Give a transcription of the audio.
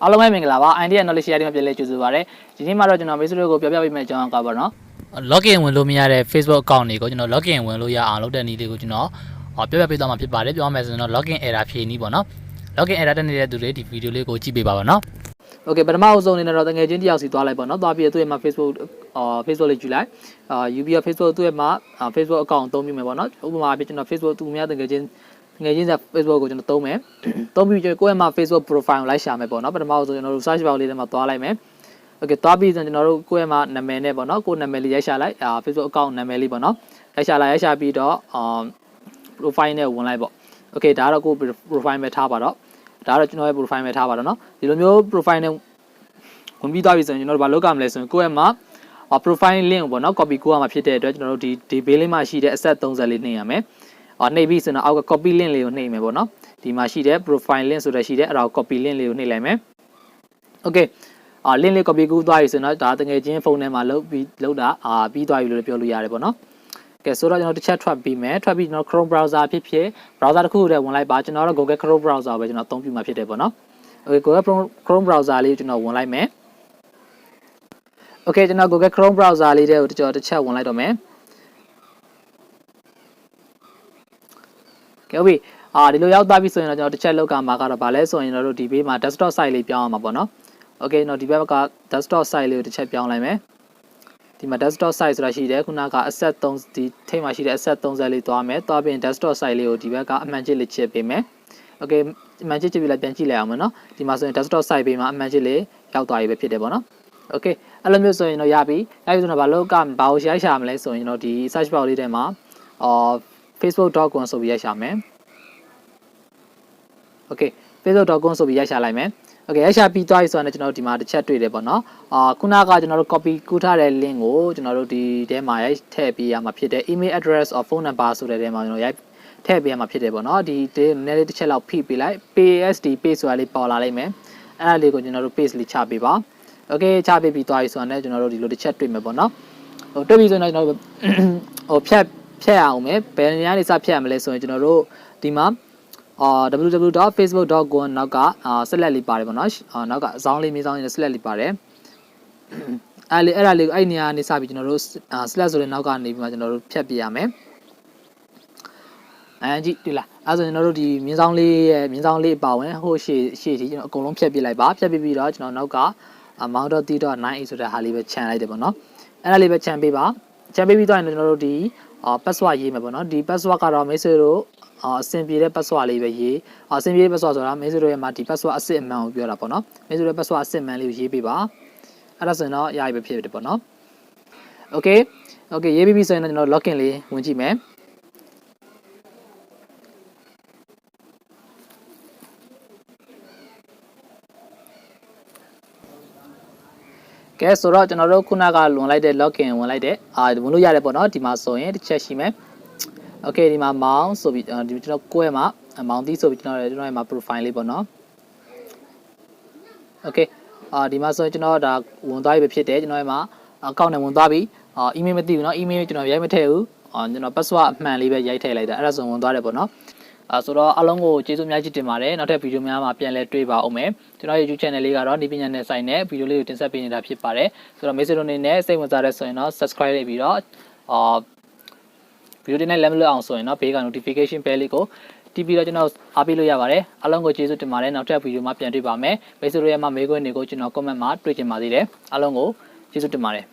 အားလုံးပဲမင်္ဂလာပါ idea knowledge share မှာပြန်လည်ကြိုဆိုပါရစေဒီနေ့မှာတော့ကျွန်တော်မိတ်ဆွေတို့ကိုပြောပြပေးမယ့်အကြောင်းအရာပါနော် login ဝင်လို့မရတဲ့ Facebook account တွေကိုကျွန်တော် login ဝင်လို့ရအောင်လုပ်တဲ့နည်းလေးကိုကျွန်တော်ပြောပြပေးသွားမှာဖြစ်ပါတယ်ပြောရမယ်ဆိုရင်တော့ login error ဖြေနည်းပေါ့နော် login error တက်နေတဲ့သူတွေဒီဗီဒီယိုလေးကိုကြည့်ပေးပါပါနော် Okay ပထမအဆုံးအနေနဲ့တော့တကယ်ချင်းတယောက်စီသွားလိုက်ပေါ့နော်သွားပြီးသူ့ရဲ့မှာ Facebook လေးကြည့်လိုက်ယူပြီး Facebook သူ့ရဲ့မှာ Facebook account သုံးပြီးမယ်ပေါ့နော်ဥပမာအဖြစ်ကျွန်တော် Facebook သူများတကယ်ချင်းစာ Facebook ကိုကျွန်တော်သုံးမယ်သုံးပြီးကိုယ့်ရဲ့မှာ Facebook profile ကိုလိုက်ရှာမယ်ပေါ့နော်ပထမအဆုံးကျွန်တော်တို့ search bar လေးထဲမှာသွားလိုက်မယ် Okay သွားပြီးကျွန်တော်တို့ကိုယ့်ရဲ့မှာနာမည်နဲ့ပေါ့နော်ကိုယ့်နာမည်လေးရိုက်ရှာလိုက်Facebook account နာမည်လေးပေါ့နော်ရိုက်ရှာပြီးတော့ profile နဲ့ဝင်လိုက်ပေါ့ Okay ဒါကတော့ကိုယ့် profile ပဲထားပါတော့ဒါကတော့ကျွန်တော်ရဲ့ profile ပဲထားပါတော့နော်ဒီလိုမျိုး profile နဲ့ဝင်ပြီးသွားပြီဆိုရင်ကျွန်တော်တို့ဘာလုပ်ကြမလဲဆိုရင်ကိုယ့်ရဲ့မှာ profile link ကိုပေါ့နော် copy ကိုရမှာဖြစ်တဲ့အတွက်ကျွန်တော်တို့ဒီ page လေးမှာရှိတဲ့ asset 30လေးနှိပ်ရမယ်နှိပ်ပြီးဆိုတော့အောက်က copy link လေးကိုနှိပ်မယ်ပေါ့နော်ဒီမှာရှိတဲ့ profile link ဆိုတဲ့ရှိတဲ့အဲ့ဒါကို copy link လေးကိုနှိပ်လိုက်မယ် Okay link လေး copy ကူးသွားပြီဆိုတော့ဒါတကယ်ချင်းဖုန်းထဲမှာလုပ်တာပြီးသွားပြီလို့ပြောလို့ရတယ်ပေါ့နော်ကဲဆိုတော့ကျွန်တော်တစ်ချက်ထွက်ပြီးမယ်ထွက်ပြီးကျွန်တော် Chrome browser ဖြစ် browser တစ်ခုတည်းဝင်လိုက်ပါကျွန်တော်တော့ Google Chrome browser ပဲကျွန်တော်အသုံးပြုမှာဖြစ်တယ်ပေါ့နော် Okay Google Chrome browser လေးကျွန်တော်ဝင်လိုက်မယ် Okay ကျွန်တော် Google Chrome browser လေးတဲ့ကိုတစ်ချက်ဝင်လိုက်တော့မယ်ကဲဟုတ်ပြီဒီလိုရောက်သွားပြီဆိုရင်တော့ကျွန်တော်တစ်ချက်လောက်ကမှာကတော့ဗာလဲဆိုရင်ကျွန်တော်တို့ဒီဘေးမှာ desktop site လေးပြောင်းအောင်ပါပေါ့နော် Okay ကျွန်တော်ဒီဘက်က desktop site လေးကိုတစ်ချက်ပြောင်းလိုက်မယ်ဒီမှာ desktop site ဆိုတာရှိတယ်ခုနက asset 3ဒီထိပ်မှာရှိတဲ့ asset 30လေးသွားမယ်သွားပြီး desktop site လေးကိုဒီဘက်ကအမှန်ချစ်လေးချစ်ပေးမယ် Okay အမှန်ချစ်ပြီးလိုက်ပြန်ကြည့်လိုက်အောင်မနော်ဒီမှာဆိုရင် desktop site ပေးမှာအမှန်ချစ်လေးရောက်သွားပြီပဲဖြစ်တယ်ပေါ့နော် Okay အဲ့လိုမျိုးဆိုရင်တော့ရပြီအဲ့ဒီဆိုတော့ဘာလို့ဘာကိုရိုက်ရှာမလဲဆိုရင်ကျွန်တော်ဒီ search bar လေးထဲမှာfacebook.com ဆိုပြီးရိုက်ရှာမယ် Okay facebook.com ဆိုပြီးရိုက်ရှာလိုက်မယ် Okay ရိုက်ရှာပြီးသွားပြီဆိုတော့ကျွန်တော်ဒီမှာတစ်ချက်တွေ့တယ်ပေါ့နော်ခုနကကျွန်တော်တို့ copy ကူးထားတဲ့ link ကိုကျွန်တော်တို့ဒီထဲမှာရိုက်ထည့်ပေးရမှာဖြစ်တယ် email address or phone number ဆိုတဲ့ထဲမှာကျွန်တော်ရိုက်ထည့်ပေးရမှာဖြစ်တယ်ပေါ့နော်ဒီနည်းလေးတစ်ချက်လောက်ဖိပေးလိုက် PSD page ဆိုတာလေးပေါ်လာလိမ့်မယ်အဲ့ဒါလေးကိုကျွန်တော်တို့ page လေးချပေးပါ Okay ချပေးပြီးသွားပြီဆိုတော့ကျွန်တော်တို့ဒီလိုတစ်ချက်တွေ့မယ်ပေါ့နော်တွေ့ပြီဆိုရင်တော့ကျွန်တော်တို့ဖြတ်အောင်မယ်ဘယ်နေရာနေစဖြတ်ရမလဲဆိုရင်ကျွန်တော်တို့ဒီမှာwww.facebook.com နောက်က select လေးပါတယ်ပေါ့နော်နောက်ကအဆောင်လေးမြေဆောင်လေး select လေးပါတယ်အဲ့ဒါလေးအဲ့နေရာနေစပြီးကျွန်တော်တို့ select ဆိုတဲ့နောက်ကနေပြီးမှကျွန်တော်တို့ဖြတ်ပြရမယ်ကြည့်တွေ့လားအဲ့ဆိုကျွန်တော်တို့ဒီမြင်းဆောင်လေးအပါဝင်ဟိုရှေ့ထိကျွန်တော်အကုန်လုံးဖြတ်ပြလိုက်ပါဖြတ်ပြပြီးတော့ကျွန်တော်နောက်က amount.t.98 ဆိုတဲ့ဟာလေးပဲခြံလိုက်တယ်ပေါ့နော်အဲ့ဒါလေးပဲခြံပေးပါခြံပေးပြီးတော့ကျွန်တော်တို့ဒီpassword ရေးမယ်ပေါ့နော်ဒီ password ကတော့မိတ်ဆွေတို့အဆင်ပြေတဲ့ password လေးပဲရေးအဆင်ပြေတဲ့ password ဆိုတာမိတ်ဆွေတို့ရဲ့မှာဒီ password အစစ်အမှန်ကိုပြောတာပေါ့နော်မိတ်ဆွေတို့ password အစစ်အမှန်လေးကိုရေးပေးပါအဲ့ဒါဆိုရင်တော့ရပြီပဲဖြစ်တယ်ပေါ့နော် Okay ရေးပြီးပြီဆိုရင်တော့ကျွန်တော် login လေးဝင်ကြည့်မယ်ကဲဆိုတော့ကျွန်တော်တို့ခုနကလွန်လိုက်တဲ့ login ဝင်လိုက်တဲ့ဝင်လို့ရတယ်ပေါ့နော်ဒီမှာဆိုရင်တစ်ချက်ရှိမယ် Okay ဒီမှာမောင်ဆိုပြီးဒီကျွန်တော်ကိုယ့်ရဲ့မှာမောင်တီးဆိုပြီးကျွန်တော်ရဲ့မှာ profile လေးပေါ့နော် Okay ဒီမှာဆိုရင်ကျွန်တော်ဒါဝင်သွားပြီဖြစ်တယ်ကျွန်တော်ရဲ့မှာ account နဲ့ဝင်သွားပြီemail မသိဘူးเนาะ email ကျွန်တော်ရိုက်မထည့်ဘူးကျွန်တော် password အမှန်လေးပဲရိုက်ထည့်လိုက်တာအဲ့ဒါဆိုဝင်သွားတယ်ပေါ့နော်ဆိုတော့အားလုံးကိုကျေးဇူးများကြီးတင်ပါတယ်နောက်ထပ်ဗီဒီယိုများမှာပြန်လည်တွေ့ပါအောင်မယ်ကျွန်တော်ရဲ့ YouTube channel လေးကတော့ဒီပညာနဲ့ဆိုင်တဲ့ဗီဒီယိုလေးကိုတင်ဆက်ပေးနေတာဖြစ်ပါတယ်ဆိုတော့မိတ်ဆွေတို့အနေနဲ့စိတ်ဝင်စားတဲ့ဆိုရင်တော့ subscribe လုပ်ပြီးတော့ဗီဒီယိုတင်နဲ့လက်မလွတ်အောင်ဆိုရင်တော့ဘေးက notification bell လေးကိုတီးပြီးတော့ကျွန်တော်အားပေးလို့ရပါတယ်အားလုံးကိုကျေးဇူးတင်ပါတယ်နောက်ထပ်ဗီဒီယိုမှာပြန်တွေ့ပါမယ်မိတ်ဆွေတို့ရဲ့မှာမေးခွန်းတွေကိုကျွန်တော် comment မှာတွေ့ချင်ပါသေးတယ်အားလုံးကိုကျေးဇူးတင်ပါတယ်